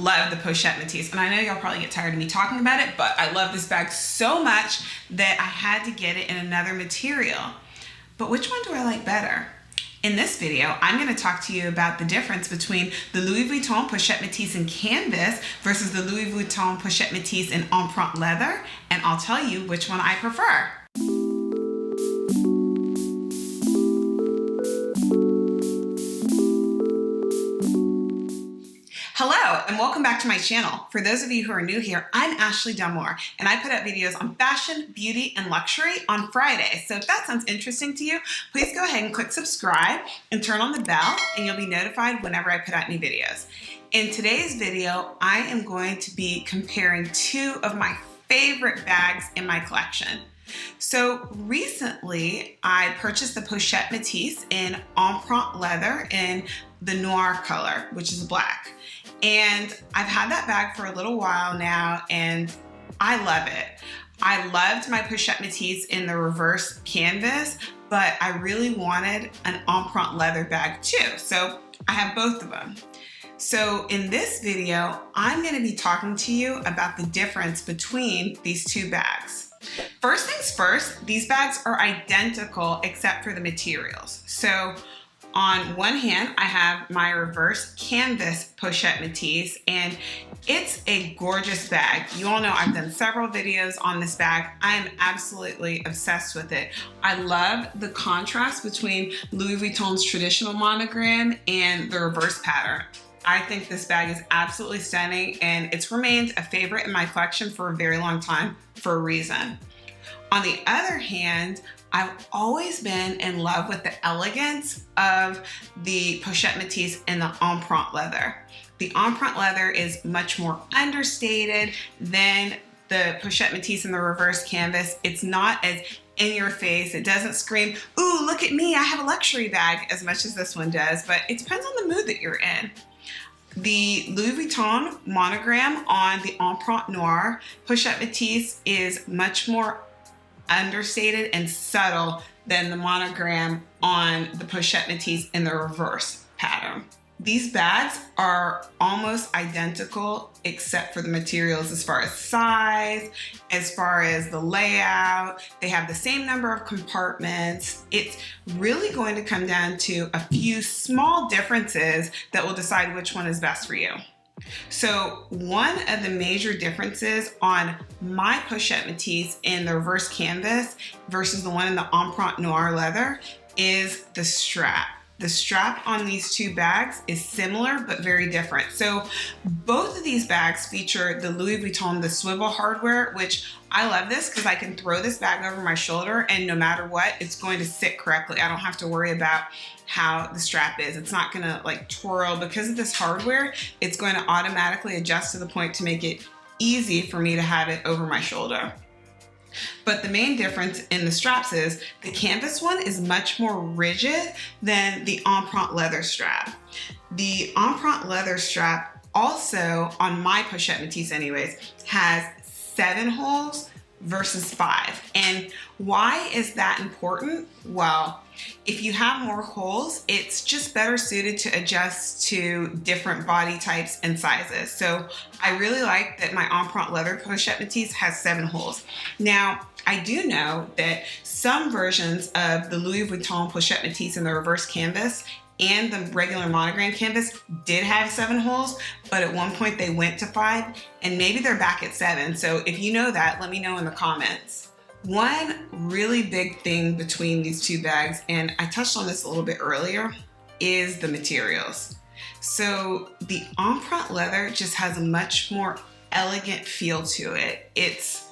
love the Pochette Metis, and I know y'all probably get tired of me talking about it, but I love this bag so much that I had to get it in another material. But which one do I like better? In this video, I'm going to talk to you about the difference between the Louis Vuitton Pochette Metis in canvas versus the Louis Vuitton Pochette Metis in empreinte leather, and I'll tell you which one I prefer. Hello and welcome back to my channel. For those of you who are new here, I'm Ashley Delmore and I put up videos on fashion, beauty, and luxury on Friday. So if that sounds interesting to you, please go ahead and click subscribe and turn on the bell and you'll be notified whenever I put out new videos. In today's video, I am going to be comparing two of my favorite bags in my collection. So recently, I purchased the Pochette Metis in empreinte leather in the Noir color, which is black. And I've had that bag for a little while now and I love it. I loved my Pochette Metis in the reverse canvas, but I really wanted an empreinte leather bag too. So I have both of them. So in this video, I'm going to be talking to you about the difference between these two bags. First things first, these bags are identical except for the materials. So on one hand, I have my reverse canvas Pochette Metis, and it's a gorgeous bag. You all know I've done several videos on this bag. I am absolutely obsessed with it. I love the contrast between Louis Vuitton's traditional monogram and the reverse pattern. I think this bag is absolutely stunning, and it's remained a favorite in my collection for a very long time for a reason. On the other hand, I've always been in love with the elegance of the Pochette Metis in the empreinte leather. The empreinte leather is much more understated than the Pochette Metis in the reverse canvas. It's not as in your face. It doesn't scream, ooh, look at me, I have a luxury bag, as much as this one does, but it depends on the mood that you're in. The Louis Vuitton monogram on the empreinte noir Pochette Metis is much more understated and subtle than the monogram on the Pochette Metis in the reverse pattern. These bags are almost identical except for the materials as far as size, as far as the layout. They have the same number of compartments. It's really going to come down to a few small differences that will decide which one is best for you. So one of the major differences on my Pochette Metis in the reverse canvas versus the one in the empreinte noir leather is the strap. The strap on these two bags is similar but very different. So both of these bags feature the Louis Vuitton, the swivel hardware, which I love this because I can throw this bag over my shoulder and no matter what, it's going to sit correctly. I don't have to worry about how the strap is. It's not gonna like twirl. Because of this hardware, it's going to automatically adjust to the point to make it easy for me to have it over my shoulder. But the main difference in the straps is the canvas one is much more rigid than the empreinte leather strap. The empreinte leather strap also, on my Pochette Metis anyways, has 7 holes versus 5. And why is that important? Well, if you have more holes, it's just better suited to adjust to different body types and sizes. So I really like that my empreinte leather Pochette Metis has 7 holes. Now, I do know that some versions of the Louis Vuitton Pochette Metis in the reverse canvas and the regular monogram canvas did have 7 holes, but at one point they went to 5, and maybe they're back at 7. So if you know that, let me know in the comments. One really big thing between these two bags, and I touched on this a little bit earlier, is the materials. So the empreinte leather just has a much more elegant feel to it. It's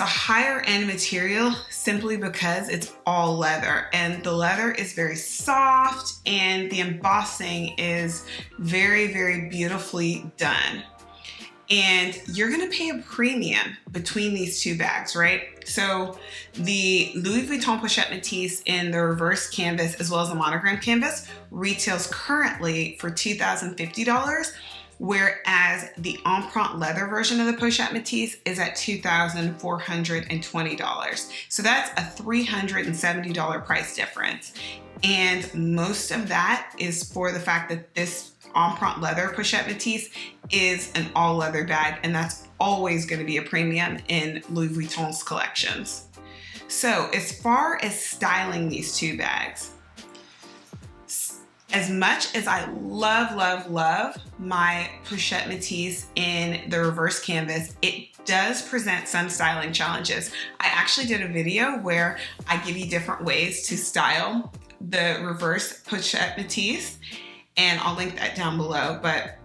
a higher end material simply because it's all leather, and the leather is very soft and the embossing is very, very beautifully done. And you're gonna pay a premium between these two bags, right? So the Louis Vuitton Pochette Metis in the reverse canvas as well as the monogram canvas retails currently for $2,050, whereas the empreinte leather version of the Pochette Metis is at $2,420. So that's a $370 price difference. And most of that is for the fact that this Empreinte leather Pochette Metis is an all leather bag, and that's always going to be a premium in Louis Vuitton's collections. So as far as styling these two bags, as much as I love my Pochette Metis in the reverse canvas, it does present some styling challenges. I actually did a video where I give you different ways to style the reverse Pochette Metis, and I'll link that down below, but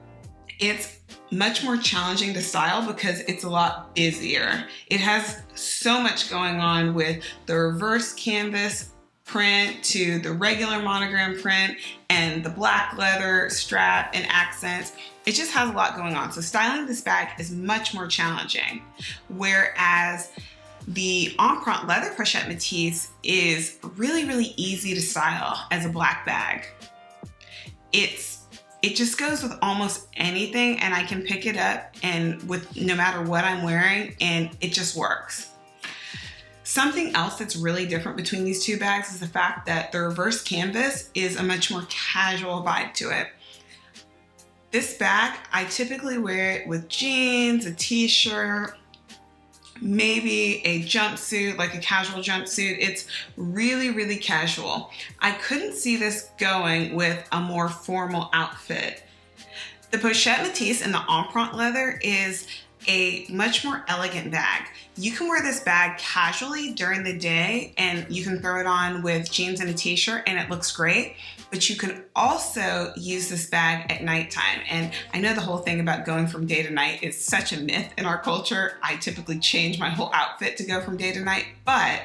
it's much more challenging to style because it's a lot busier. It has so much going on with the reverse canvas print to the regular monogram print and the black leather strap and accents. It just has a lot going on. So styling this bag is much more challenging. Whereas the Empreinte leather Pochette Metis is really easy to style as a black bag. It just goes with almost anything, and I can pick it up and with no matter what I'm wearing, and it just works. Something else that's really different between these two bags is the fact that the reverse canvas is a much more casual vibe to it. This bag, I typically wear it with jeans, a t-shirt, maybe a jumpsuit, like a casual jumpsuit. It's really casual. I couldn't see this going with a more formal outfit. The Pochette Metis in the Empreinte leather is a much more elegant bag. You can wear this bag casually during the day, and you can throw it on with jeans and a t-shirt and it looks great, but you can also use this bag at nighttime. And I know the whole thing about going from day to night is such a myth in our culture. I typically change my whole outfit to go from day to night, but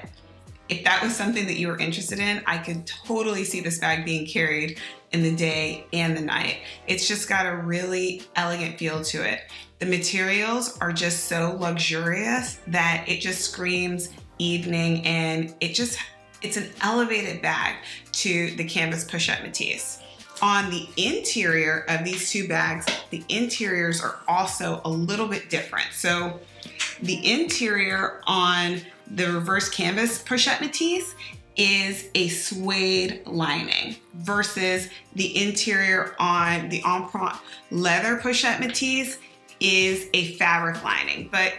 if that was something that you were interested in, I could totally see this bag being carried in the day and the night. It's just got a really elegant feel to it. The materials are just so luxurious that it just screams evening, and it's an elevated bag to the canvas Pochette Metis. On the interior of these two bags, the interiors are also a little bit different. So the interior on the reverse canvas Pochette Metis is a suede lining versus the interior on the Empreinte leather Pochette Metis is a fabric lining. But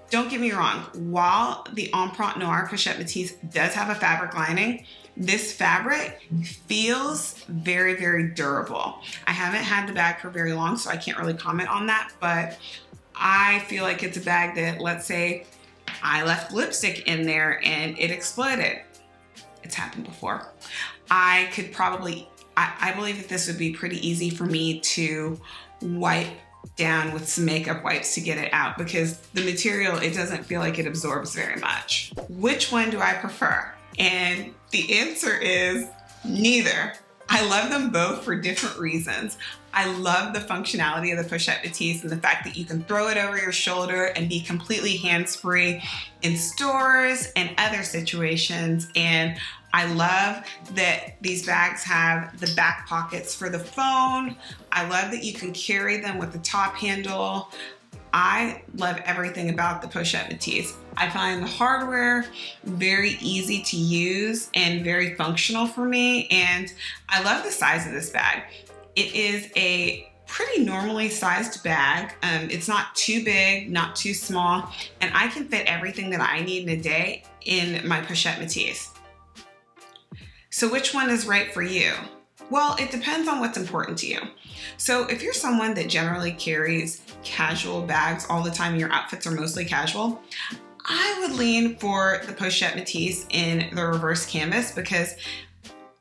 don't get me wrong, while the Empreinte Noir Pochette Metis does have a fabric lining, this fabric feels very durable. I haven't had the bag for very long, so I can't really comment on that, but I feel like it's a bag that, let's say I left lipstick in there and it exploded. It's happened before. I believe that this would be pretty easy for me to wipe down with some makeup wipes to get it out, because the material, it doesn't feel like it absorbs very much. Which one do I prefer? And the answer is neither. I love them both for different reasons. I love the functionality of the Pochette Metis and the fact that you can throw it over your shoulder and be completely hands-free in stores and other situations. And I love that these bags have the back pockets for the phone. I love that you can carry them with the top handle. I love everything about the Pochette Metis. I find the hardware very easy to use and very functional for me, and I love the size of this bag. It is a pretty normally sized bag. It's not too big, not too small, and I can fit everything that I need in a day in my Pochette Metis. So which one is right for you? Well, it depends on what's important to you. So if you're someone that generally carries casual bags all the time, your outfits are mostly casual, I would lean for the Pochette Metis in the reverse canvas, because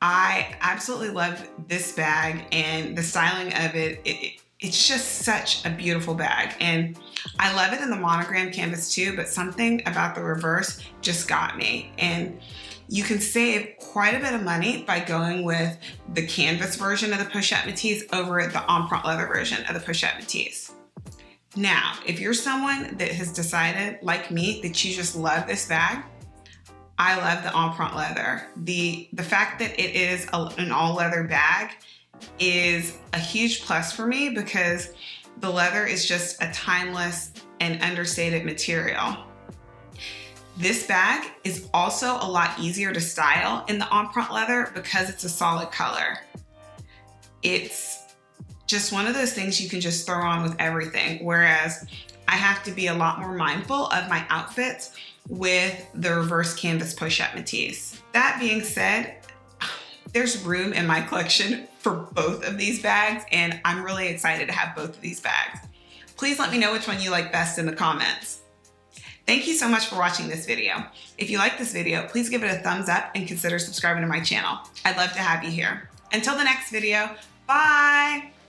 I absolutely love this bag and the styling of it. It's just such a beautiful bag, and I love it in the monogram canvas too, but something about the reverse just got me. And you can save quite a bit of money by going with the canvas version of the Pochette Metis over the Empreinte leather version of the Pochette Metis. Now, if you're someone that has decided, like me, that you just love this bag, I love the Empreinte leather. The fact that it is an all leather bag is a huge plus for me, because the leather is just a timeless and understated material. This bag is also a lot easier to style in the Empreinte leather because it's a solid color. It's just one of those things you can just throw on with everything. Whereas I have to be a lot more mindful of my outfits with the reverse canvas pochette metis. That being said, there's room in my collection for both of these bags, and I'm really excited to have both of these bags. Please let me know which one you like best in the comments. Thank you so much for watching this video. If you like this video, please give it a thumbs up and consider subscribing to my channel. I'd love to have you here. Until the next video, bye!